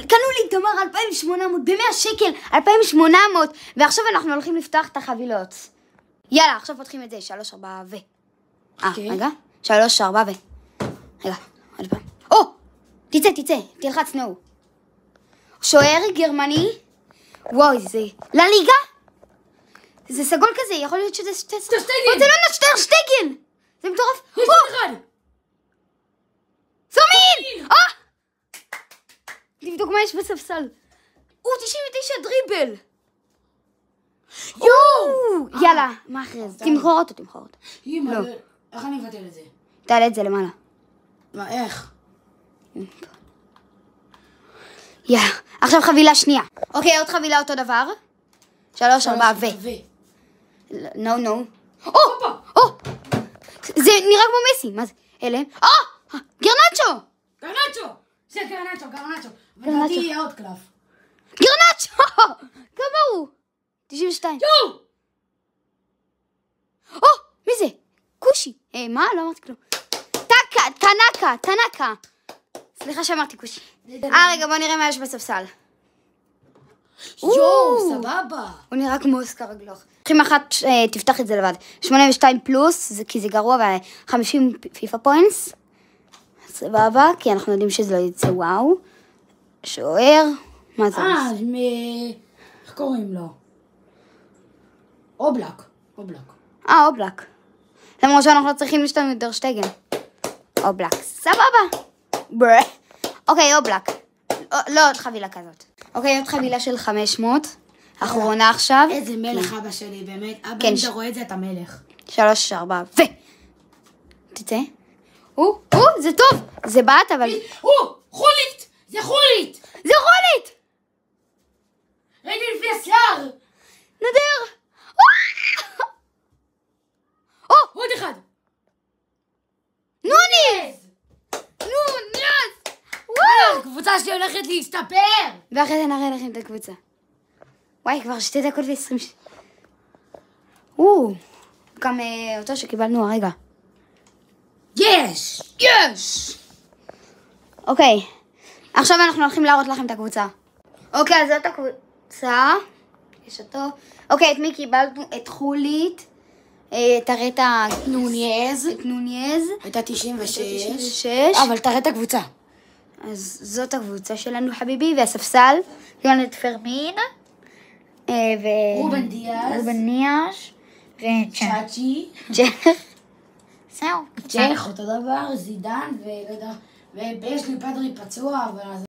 קנו לי תמר 2,800 ב100 שקל, 2,800, ועכשיו אנחנו הולכים לפתוח את החבילות. יאללה, עכשיו פותחים את זה, 3, 4 ו... רגע, 3, 4 ו... רגע, עוד פעם. תצא, תלחץ נו. שוער גרמני, וואי, זה... לליגה? זה סגול כזה, יכול להיות שזה שטר שטגן. זה לא שטר שטגן! זה מטורף. יש עוד אחד! סומין! תבדוק מה יש בספסל. 99 דריבל. יואו! יאללה, מה אחרי זה? תמכור אותו. אמא, איך אני מבטל את זה? תעלה את זה למעלה. מה, איך? יאללה, עכשיו חבילה שנייה. אוקיי, עוד חבילה אותו דבר. 3, 4 ו... נו. זה נראה כמו מסי, מה זה? אלה? גרנצ'ו! זה גרנצ'ו. ולדעתי יהיה עוד קלף. גרנצ'ו! כמה הוא? 92. יואו! מי זה? קושי. מה? לא אמרתי כלום. תנקה. סליחה שאמרתי קושי. רגע, בוא נראה מה יש בספסל. יואו, סבבה. הוא נראה כמו אוסקר הגלוך. אחים אחת, תפתח את זה לבד. 82 פלוס, כי זה גרוע, ו50 פיפה פוינטס. סבבה, כי אנחנו יודעים שזה לא יצא וואו. שוער. מה זה? איך קוראים לו? אובלק. אובלק. למרות שאנחנו לא צריכים להשתמש יותר שטגן. אובלק. סבבה. אוקיי, אובלק. לא עוד חבילה כזאת. אוקיי, עוד חבילה של 500. אחרונה עכשיו. איזה מלך אבא שלי, באמת. אבא, אם אתה רואה את זה, אתה מלך. 3, 4 ו... תצא. זה טוב. זה בעט, אבל... חולית! זה חולית! רגע לפני השיער! נדר! עוד אחד! נוניז! וואו! הקבוצה שלי הולכת להסתפר! ואחרי זה נראה לכם את הקבוצה. וואי, כבר 2 דקות ו20 גם אותו שקיבלנו הרגע. יש! אוקיי, עכשיו אנחנו הולכים להראות לכם את הקבוצה. אוקיי, אז זאת הקבוצה. יש אותו. אוקיי, את מי קיבלנו? את חולית. תראה את נוניז. הייתה 96. אבל תראה את הקבוצה. אז זאת הקבוצה שלנו, חביבי, והספסל. קיבלנו את פרמין. רובן דיאז. וצ'אצ'י. זהו. צ'ך, אותו דבר, זידן, ויש לי פדרי פצוע, אבל...